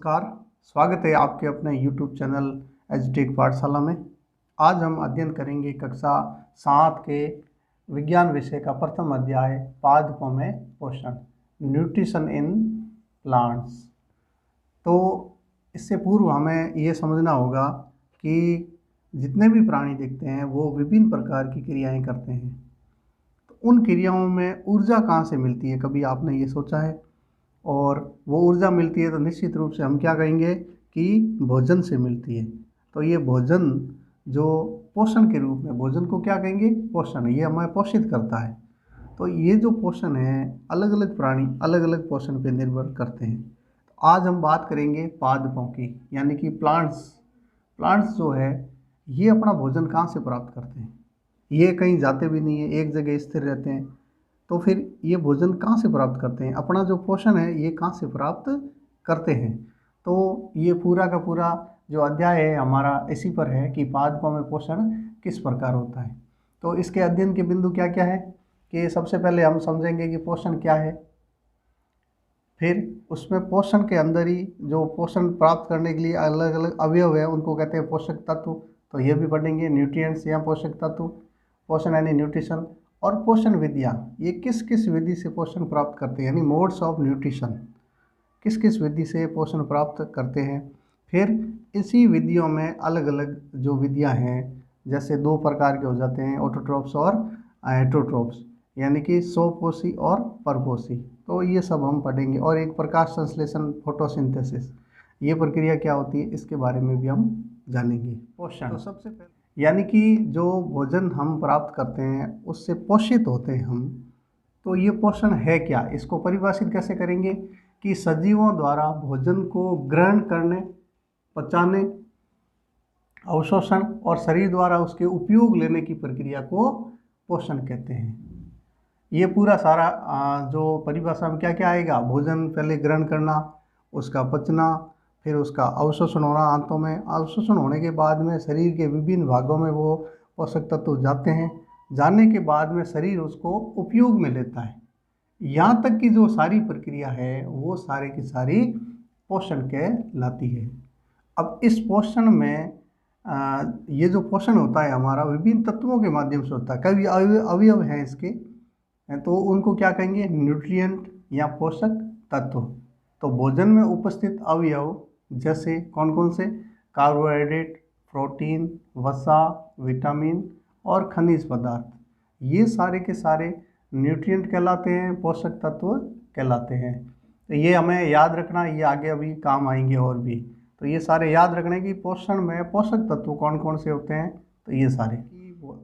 नमस्कार। स्वागत है आपके अपने YouTube चैनल एजुटेक पाठशाला में। आज हम अध्ययन करेंगे कक्षा 7 के विज्ञान विषय का प्रथम अध्याय पादपों में पोषण, न्यूट्रिशन इन प्लांट्स। तो इससे पूर्व हमें ये समझना होगा कि जितने भी प्राणी दिखते हैं वो विभिन्न प्रकार की क्रियाएं करते हैं। तो उन क्रियाओं में ऊर्जा कहाँ से मिलती है, कभी आपने ये सोचा है? और वो ऊर्जा मिलती है तो निश्चित रूप से हम क्या कहेंगे कि भोजन से मिलती है। तो ये भोजन जो पोषण के रूप में, भोजन को क्या कहेंगे? पोषण। ये हमें पोषित करता है। तो ये जो पोषण है, अलग अलग प्राणी अलग अलग पोषण पे निर्भर करते हैं। तो आज हम बात करेंगे पादपों की, यानी कि प्लांट्स जो है ये अपना भोजन कहाँ से प्राप्त करते हैं? ये कहीं जाते भी नहीं है, एक जगह स्थिर रहते हैं। तो फिर ये भोजन कहाँ से प्राप्त करते हैं? अपना जो पोषण है ये कहाँ से प्राप्त करते हैं? तो ये पूरा का पूरा जो अध्याय है हमारा इसी पर है कि पादपों में पोषण किस प्रकार होता है। तो इसके अध्ययन के बिंदु क्या क्या है कि सबसे पहले हम समझेंगे कि पोषण क्या है, फिर उसमें पोषण के अंदर ही जो पोषण प्राप्त करने के लिए अलग अलग अवयव है उनको कहते हैं पोषक तत्व। तो ये भी पढ़ेंगे, न्यूट्रिएंट्स या पोषक तत्व, पोषण यानी न्यूट्रिशन। और पोषण विधियाँ, ये किस किस विधि से पोषण प्राप्त करते हैं, यानी मोड्स ऑफ न्यूट्रिशन, किस किस विधि से पोषण प्राप्त करते हैं। फिर इसी विधियों में अलग अलग जो विधियाँ हैं, जैसे दो प्रकार के हो जाते हैं, ऑटोट्रोप्स और हेटेरोट्रोप्स, यानी कि स्वपोषी और परपोषी। तो ये सब हम पढ़ेंगे। और एक प्रकाश संश्लेषण, फोटोसिंथेसिस, ये प्रक्रिया क्या होती है इसके बारे में भी हम जानेंगे। पोषण तो सबसे पहले यानी कि जो भोजन हम प्राप्त करते हैं उससे पोषित होते हैं हम। तो ये पोषण है क्या, इसको परिभाषित कैसे करेंगे कि सजीवों द्वारा भोजन को ग्रहण करने, पचाने, अवशोषण और शरीर द्वारा उसके उपयोग लेने की प्रक्रिया को पोषण कहते हैं। ये पूरा सारा जो परिभाषा में क्या क्या आएगा, भोजन पहले ग्रहण करना, उसका पचना, फिर उसका अवशोषण होना, आंतों में अवशोषण होने के बाद में शरीर के विभिन्न भागों में वो पोषक तत्व जाते हैं, जाने के बाद में शरीर उसको उपयोग में लेता है। यहाँ तक की जो सारी प्रक्रिया है वो सारी की सारी पोषण कहलाती है। अब इस पोषण में ये जो पोषण होता है हमारा विभिन्न तत्वों के माध्यम से होता है। कई अवयव हैं इसके, तो उनको क्या कहेंगे? न्यूट्रिएंट या पोषक तत्व। तो भोजन में उपस्थित अवयव जैसे कौन कौन से? कार्बोहाइड्रेट, प्रोटीन, वसा, विटामिन और खनिज पदार्थ, ये सारे के सारे न्यूट्रिएंट कहलाते हैं, पोषक तत्व कहलाते हैं। तो ये हमें याद रखना, ये आगे अभी काम आएंगे और भी। तो ये सारे याद रखने की पोषण में पोषक तत्व कौन कौन से होते हैं, तो ये सारे।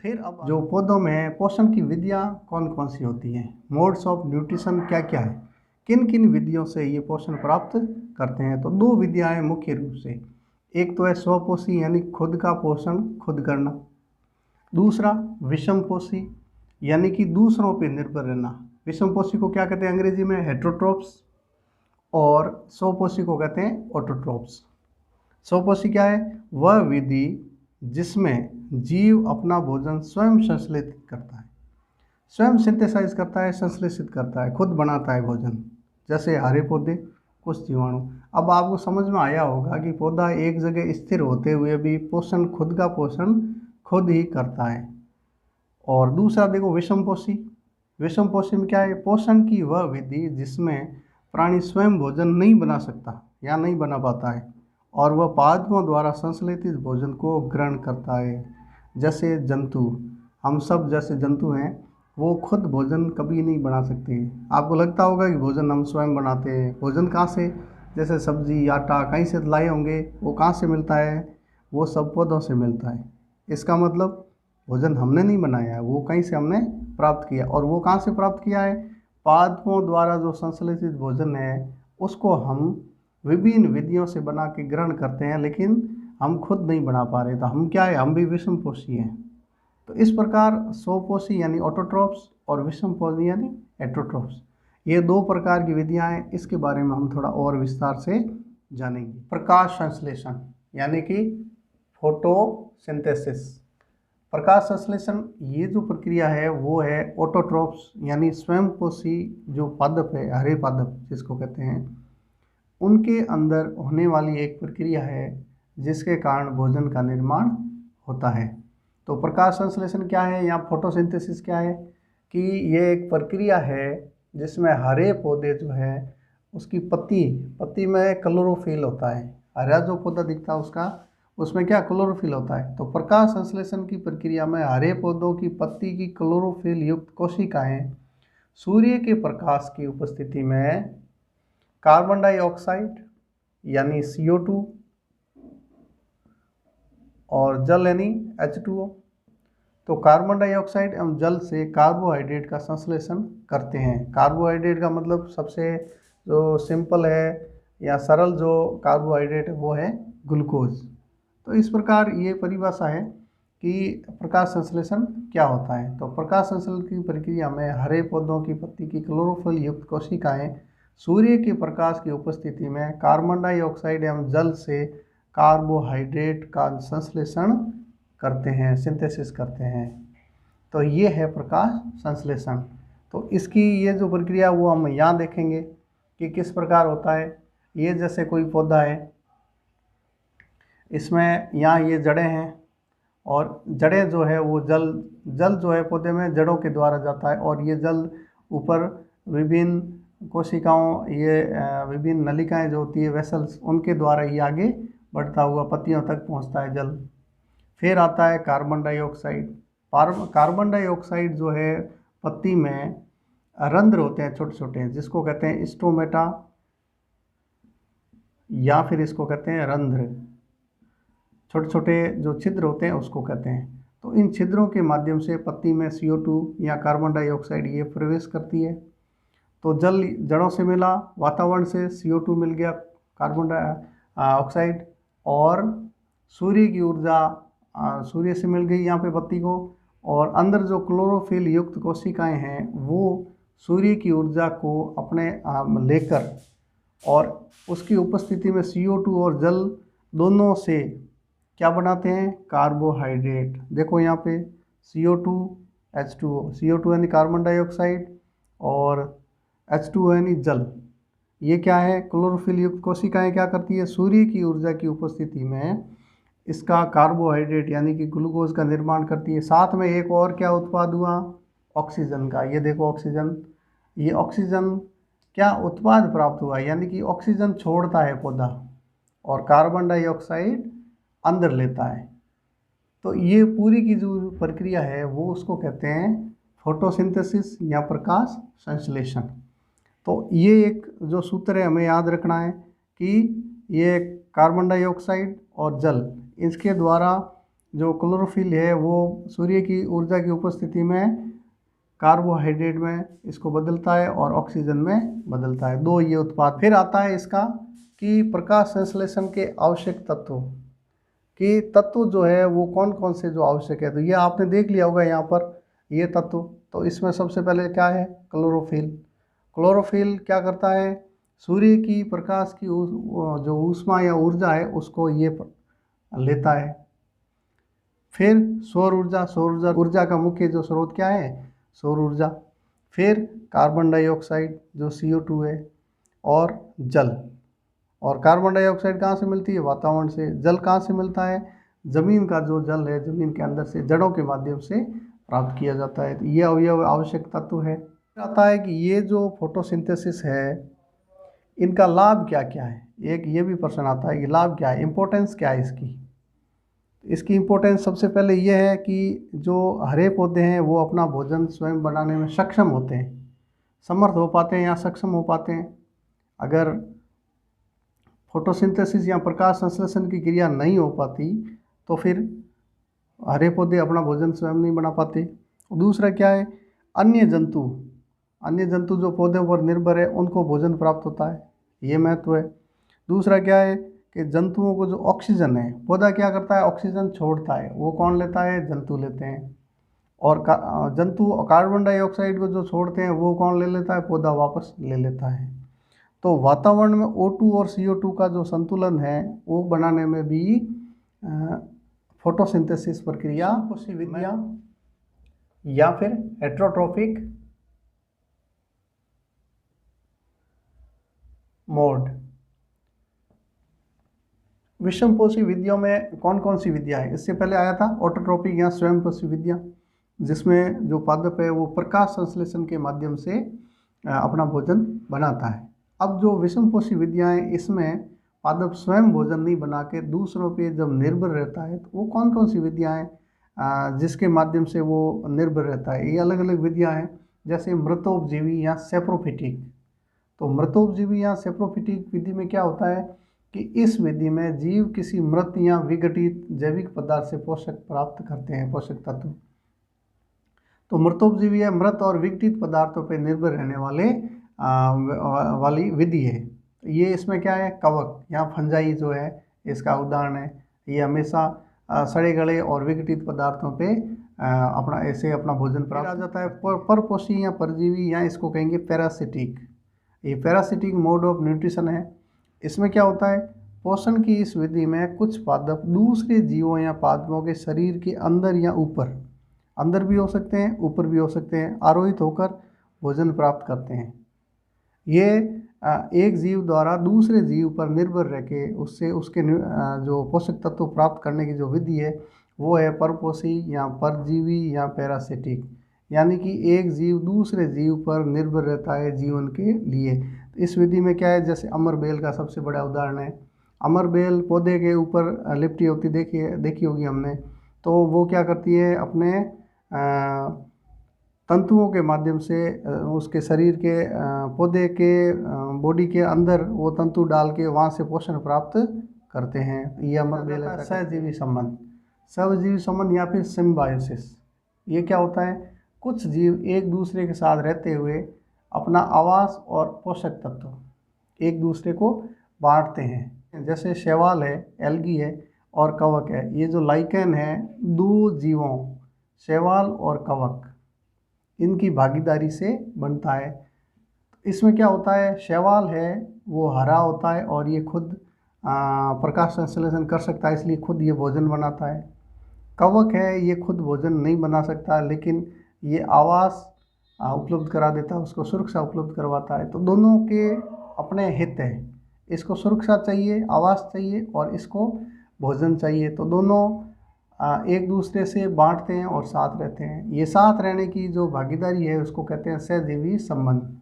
फिर अब जो पौधों में पोषण की विधियाँ कौन कौन सी होती हैं, मोड्स ऑफ न्यूट्रिशन क्या क्या है, किन किन विधियों से ये पोषण प्राप्त करते हैं? तो दो विधियाँ हैं मुख्य रूप से। एक तो है स्वपोषी, यानी खुद का पोषण खुद करना। दूसरा विषमपोषी, यानी कि दूसरों पर निर्भर रहना। विषमपोषी को क्या कहते हैं अंग्रेजी में? हेटेरोट्रोप्स। और स्वपोषी को कहते हैं ऑटोट्रोप्स। स्वपोषी क्या है? वह विधि जिसमें जीव अपना भोजन स्वयं संश्लेषित करता है, स्वयं सिंथेसाइज करता है, संश्लेषित करता है, खुद बनाता है भोजन। जैसे हरे पौधे, कुछ जीवाणु। अब आपको समझ में आया होगा कि पौधा एक जगह स्थिर होते हुए भी पोषण, खुद का पोषण खुद ही करता है। और दूसरा देखो विषमपोषी। विषमपोषी में क्या है? पोषण की वह विधि जिसमें प्राणी स्वयं भोजन नहीं बना सकता या नहीं बना पाता है और वह पादपों द्वारा संश्लेषित भोजन को ग्रहण करता है। जैसे जंतु, हम सब जैसे जंतु हैं वो खुद भोजन कभी नहीं बना सकते हैं। आपको लगता होगा कि भोजन हम स्वयं बनाते हैं। भोजन कहाँ से? जैसे सब्जी, आटा कहीं से लाए होंगे, वो कहाँ से मिलता है? वो सब पौधों से मिलता है। इसका मतलब भोजन हमने नहीं बनाया है, वो कहीं से हमने प्राप्त किया। और वो कहाँ से प्राप्त किया है? पादपों द्वारा जो संश्लेषित भोजन है उसको हम विभिन्न विधियों से बना के ग्रहण करते हैं, लेकिन हम खुद नहीं बना पा रहे। तो हम क्या है? हम भी विषमपोषी हैं। तो इस प्रकार स्वपोषी यानी ऑटोट्रोप्स और विषमपोषी यानी हेटेरोट्रोप्स, ये दो प्रकार की विधियां हैं। इसके बारे में हम थोड़ा और विस्तार से जानेंगे। प्रकाश संश्लेषण यानी कि फोटोसिंथेसिस। प्रकाश संश्लेषण ये जो प्रक्रिया है वो है ऑटोट्रोप्स यानी स्वयंपोषी जो पादप है, हरे पादप जिसको कहते हैं, उनके अंदर होने वाली एक प्रक्रिया है जिसके कारण भोजन का निर्माण होता है। तो प्रकाश संश्लेषण क्या है या फोटोसिंथेसिस क्या है कि ये एक प्रक्रिया है जिसमें हरे पौधे जो है उसकी पत्ती में क्लोरोफिल होता है। हरा जो पौधा दिखता है उसका उसमें क्या क्लोरोफिल होता है। तो प्रकाश संश्लेषण की प्रक्रिया में हरे पौधों की पत्ती की क्लोरोफिल युक्त कोशिकाएं सूर्य के प्रकाश की उपस्थिति में कार्बन डाइऑक्साइड यानी CO2 और जल यानी H2O, तो कार्बन डाइऑक्साइड एवं जल से कार्बोहाइड्रेट का संश्लेषण करते हैं। कार्बोहाइड्रेट का मतलब सबसे जो सिंपल है या सरल जो कार्बोहाइड्रेट है वो है ग्लूकोज। तो इस प्रकार ये परिभाषा है कि प्रकाश संश्लेषण क्या होता है। तो प्रकाश संश्लेषण की प्रक्रिया में हरे पौधों की पत्ती की क्लोरोफिल युक्त कोशिकाएं सूर्य के प्रकाश की उपस्थिति में कार्बन डाइऑक्साइड एवं जल से कार्बोहाइड्रेट का संश्लेषण करते हैं, सिंथेसिस करते हैं। तो ये है प्रकाश संश्लेषण। तो इसकी ये जो प्रक्रिया वो हम यहाँ देखेंगे कि किस प्रकार होता है। ये जैसे कोई पौधा है, इसमें यहाँ ये जड़ें हैं और जड़ें जो है वो जल जो है पौधे में जड़ों के द्वारा जाता है और ये जल ऊपर विभिन्न कोशिकाओं विभिन्न नलिकाएं जो होती है वेसल्स उनके द्वारा ये आगे बढ़ता हुआ पत्तियों तक पहुँचता है जल। फिर आता है कार्बन डाइऑक्साइड। कार्बन डाइऑक्साइड जो है पत्ती में रंध्र होते हैं छोटे छोटे जिसको कहते हैं स्टोमेटा या फिर इसको कहते हैं रंध्र। छोटे छोटे जो छिद्र होते हैं उसको कहते हैं। तो इन छिद्रों के माध्यम से पत्ती में CO2 या कार्बन डाइऑक्साइड ये प्रवेश करती है। तो जल जड़ों से मिला, वातावरण से CO2 मिल गया, कार्बन डाइऑक्साइड, और सूर्य की ऊर्जा सूर्य से मिल गई यहाँ पे पत्ती को, और अंदर जो क्लोरोफिल युक्त कोशिकाएं हैं वो सूर्य की ऊर्जा को अपने लेकर और उसकी उपस्थिति में CO2 और जल दोनों से क्या बनाते हैं, कार्बोहाइड्रेट। देखो यहाँ पे CO2 H2O, CO2 यानी कार्बन डाइऑक्साइड और H2O यानी जल। ये क्या है, क्लोरोफिल युक्त कोशिकाएं क्या करती है, सूर्य की ऊर्जा की उपस्थिति में इसका कार्बोहाइड्रेट यानी कि ग्लूकोज का निर्माण करती है। साथ में एक और क्या उत्पाद हुआ, ऑक्सीजन का। ये देखो ऑक्सीजन, ये ऑक्सीजन क्या उत्पाद प्राप्त हुआ, यानी कि ऑक्सीजन छोड़ता है पौधा और कार्बन डाइऑक्साइड अंदर लेता है। तो ये पूरी की जो प्रक्रिया है वो उसको कहते हैं फोटोसिंथेसिस या प्रकाश संश्लेषण। तो ये एक जो सूत्र है हमें याद रखना है कि ये कार्बन डाइऑक्साइड और जल इसके द्वारा जो क्लोरोफिल है वो सूर्य की ऊर्जा की उपस्थिति में कार्बोहाइड्रेट में इसको बदलता है और ऑक्सीजन में बदलता है। दो ये उत्पाद। फिर आता है इसका कि प्रकाश संश्लेषण के आवश्यक तत्व कि तत्व जो है वो कौन कौन से जो आवश्यक है। तो ये आपने देख लिया होगा यहाँ पर ये तत्व। तो इसमें सबसे पहले क्या है, क्लोरोफिल। क्लोरोफिल क्या करता है, सूर्य की प्रकाश की जो ऊष्मा या ऊर्जा है उसको ये लेता है। फिर सौर ऊर्जा, ऊर्जा का मुख्य जो स्रोत क्या है, सौर ऊर्जा। फिर कार्बन डाइऑक्साइड जो CO2 है, और जल। और कार्बन डाइऑक्साइड कहाँ से मिलती है, वातावरण से। जल कहाँ से मिलता है, ज़मीन का जो जल है ज़मीन के अंदर से जड़ों के माध्यम से प्राप्त किया जाता है। तो ये अवयव आवश्यक तत्व है। आता है कि ये जो फोटोसिंथेसिस है इनका लाभ क्या क्या है। एक ये भी प्रश्न आता है कि लाभ क्या है, इम्पोर्टेंस क्या है इसकी। इसकी इम्पोर्टेंस सबसे पहले ये है कि जो हरे पौधे हैं वो अपना भोजन स्वयं बनाने में सक्षम होते हैं, समर्थ हो पाते हैं या सक्षम हो पाते हैं। अगर फोटोसिंथेसिस या प्रकाश संश्लेषण की क्रिया नहीं हो पाती तो फिर हरे पौधे अपना भोजन स्वयं नहीं बना पाते। दूसरा क्या है, अन्य जंतु जो पौधों पर निर्भर है उनको भोजन प्राप्त होता है, ये महत्व है। दूसरा क्या है कि जंतुओं को जो ऑक्सीजन है, पौधा क्या करता है, ऑक्सीजन छोड़ता है, वो कौन लेता है, जंतु लेते हैं। और जंतु कार्बन डाइऑक्साइड को जो छोड़ते हैं वो कौन ले लेता है, पौधा वापस ले लेता है। तो वातावरण में O2 और CO2 का जो संतुलन है वो बनाने में भी फोटोसिंथेसिस प्रक्रिया कोशिका या फिर हेट्रोट्रोफिक मोड विषमपोषी विधियों में कौन कौन सी विधियाँ हैं? इससे पहले आया था ऑटोट्रोपिक या स्वयंपोषी विधियाँ, जिसमें जो पादप है वो प्रकाश संश्लेषण के माध्यम से अपना भोजन बनाता है। अब जो विषमपोषी विधियाँ हैं, इसमें पादप स्वयं भोजन नहीं बना के दूसरों पे जब निर्भर रहता है, तो वो कौन कौन सी विधियाँ हैं जिसके माध्यम से वो निर्भर रहता है? ये अलग अलग विधियाँ हैं, जैसे मृतोपजीवी या सेप्रोफिटिक। तो मृतोपजीवी या सेप्रोफिटिक विधि में क्या होता है कि इस विधि में जीव किसी मृत या विघटित जैविक पदार्थ से पोषक प्राप्त करते हैं, पोषक तत्व। तो मृतोपजीवी है, मृत और विघटित पदार्थों पर निर्भर रहने वाली विधि है। ये इसमें क्या है, कवक या फंजाई जो है इसका उदाहरण है। ये हमेशा सड़े गले और विघटित पदार्थों पे अपना भोजन प्राप्त आ जाता है। परपोषी या परजीवी या इसको कहेंगे पैरासिटिक। ये पैरासिटिक मोड ऑफ न्यूट्रिशन है। इसमें क्या होता है, पोषण की इस विधि में कुछ पादप दूसरे जीवों या पादपों के शरीर के अंदर या ऊपर, अंदर भी हो सकते हैं, ऊपर भी हो सकते हैं, आरोहित होकर भोजन प्राप्त करते हैं। ये एक जीव द्वारा दूसरे जीव पर निर्भर रह के उससे उसके जो पोषक तत्व प्राप्त करने की जो विधि है वो है परपोषी या परजीवी या पैरासिटिक। यानी कि एक जीव दूसरे जीव पर निर्भर रहता है जीवन के लिए। इस विधि में क्या है, जैसे अमर बेल का सबसे बड़ा उदाहरण है। अमर बेल पौधे के ऊपर लिपटी होती देखी होगी हमने। तो वो क्या करती है, अपने तंतुओं के माध्यम से उसके शरीर के पौधे के बॉडी के अंदर वो तंतु डाल के वहाँ से पोषण प्राप्त करते हैं। ये अमर बेल है। सहजीवी संबंध, सहजीवी संबंध या फिर सिम्बायोसिस। ये क्या होता है, कुछ जीव एक दूसरे के साथ रहते हुए अपना आवास और पोषक तत्व एक दूसरे को बांटते हैं। जैसे शैवाल है, एल्गी है और कवक है। ये जो लाइकेन है, दो जीवों शैवाल और कवक, इनकी भागीदारी से बनता है। इसमें क्या होता है, शैवाल है वो हरा होता है और ये खुद प्रकाश संश्लेषण कर सकता है, इसलिए खुद ये भोजन बनाता है। कवक है, ये खुद भोजन नहीं बना सकता, लेकिन ये आवास उपलब्ध करा देता है, उसको सुरक्षा उपलब्ध करवाता है। तो दोनों के अपने हित है, इसको सुरक्षा चाहिए, आवास चाहिए और इसको भोजन चाहिए। तो दोनों एक दूसरे से बांटते हैं और साथ रहते हैं। ये साथ रहने की जो भागीदारी है उसको कहते हैं सहजीवी संबंध।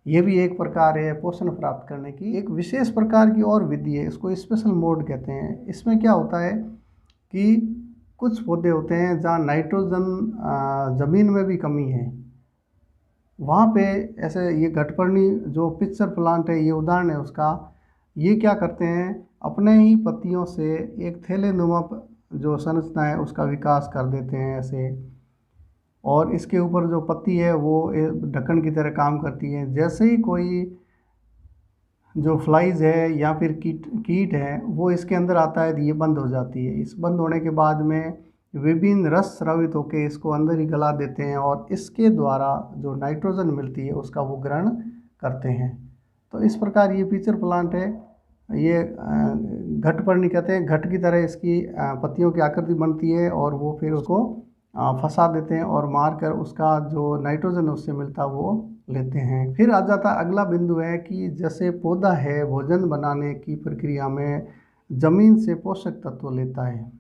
ये भी एक प्रकार है पोषण प्राप्त करने की। एक विशेष प्रकार की और विधि है, इसको स्पेशल मोड कहते हैं। इसमें क्या होता है कि कुछ पौधे होते हैं जहाँ नाइट्रोजन ज़मीन में भी कमी है, वहाँ पे ऐसे ये घटपर्णी जो पिक्चर प्लांट है, ये उदाहरण है उसका। ये क्या करते हैं, अपने ही पत्तियों से एक थैलेनुमा जो संरचना है उसका विकास कर देते हैं ऐसे, और इसके ऊपर जो पत्ती है वो ढक्कन की तरह काम करती है। जैसे ही कोई जो फ्लाइज है या फिर कीट है वो इसके अंदर आता है तो ये बंद हो जाती है। इस बंद होने के बाद में विभिन्न रस स्रावित होकर इसको अंदर ही गला देते हैं और इसके द्वारा जो नाइट्रोजन मिलती है उसका वो ग्रहण करते हैं। तो इस प्रकार ये पिक्चर प्लांट है, ये घटपर्णी कहते हैं। घट की तरह इसकी पत्तियों की आकृति बनती है और वो फिर उसको फंसा देते हैं और मार कर उसका जो नाइट्रोजन उससे मिलता वो लेते हैं। फिर आ जाता अगला बिंदु है कि जैसे पौधा है भोजन बनाने की प्रक्रिया में ज़मीन से पोषक तत्व लेता है,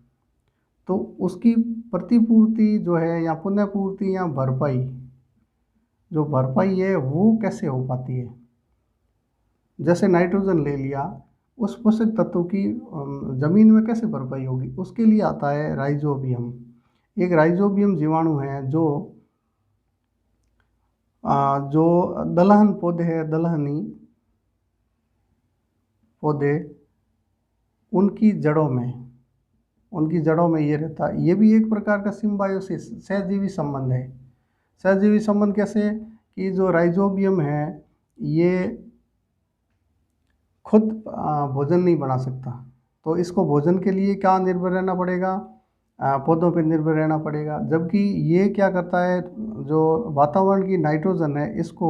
तो उसकी प्रतिपूर्ति जो है या पुनःपूर्ति या भरपाई, जो भरपाई है वो कैसे हो पाती है। जैसे नाइट्रोजन ले लिया, उस पोषक तत्व की ज़मीन में कैसे भरपाई होगी, उसके लिए आता है राइजोबियम। एक राइजोबियम जीवाणु है जो दलहन पौधे है, दलहनी पौधे, उनकी जड़ों में ये रहता है। ये भी एक प्रकार का सिम्बायोसिस सहजीवी संबंध है। सहजीवी संबंध कैसे कि जो राइजोबियम है ये खुद भोजन नहीं बना सकता, तो इसको भोजन के लिए क्या निर्भर रहना पड़ेगा, पौधों पर निर्भर रहना पड़ेगा। जबकि ये क्या करता है, जो वातावरण की नाइट्रोजन है इसको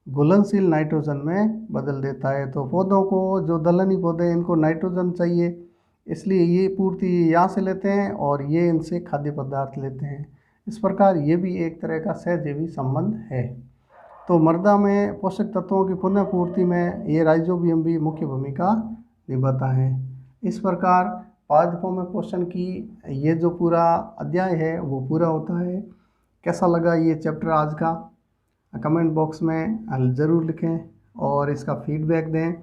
घुलनशील नाइट्रोजन में बदल देता है। तो पौधों को, जो दलहनी पौधे हैं, इनको नाइट्रोजन चाहिए, इसलिए ये पूर्ति यहाँ से लेते हैं और ये इनसे खाद्य पदार्थ लेते हैं। इस प्रकार ये भी एक तरह का सहजीवी संबंध है। तो मृदा में पोषक तत्वों की पुनः पूर्ति में ये राइजोबियम भी मुख्य भूमिका निभाता है। इस प्रकार पादपों में पोषण की ये जो पूरा अध्याय है वो पूरा होता है। कैसा लगा ये चैप्टर आज का, कमेंट बॉक्स में ज़रूर लिखें और इसका फीडबैक दें।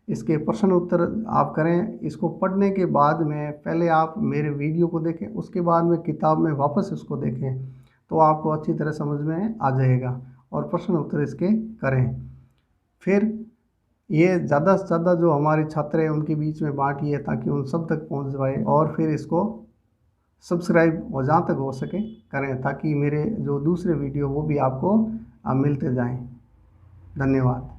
इसके प्रश्न उत्तर आप करें। इसको पढ़ने के बाद में पहले आप मेरे वीडियो को देखें, उसके बाद में किताब में वापस इसको देखें, तो आपको अच्छी तरह समझ में आ जाएगा और प्रश्न उत्तर इसके करें। फिर ये ज़्यादा से ज़्यादा जो हमारे छात्र हैं उनके बीच में बांटिए ताकि उन सब तक पहुंच जाए, और फिर इसको सब्सक्राइब और जहाँ तक हो सके करें ताकि मेरे जो दूसरे वीडियो वो भी आपको मिलते जाएं। धन्यवाद।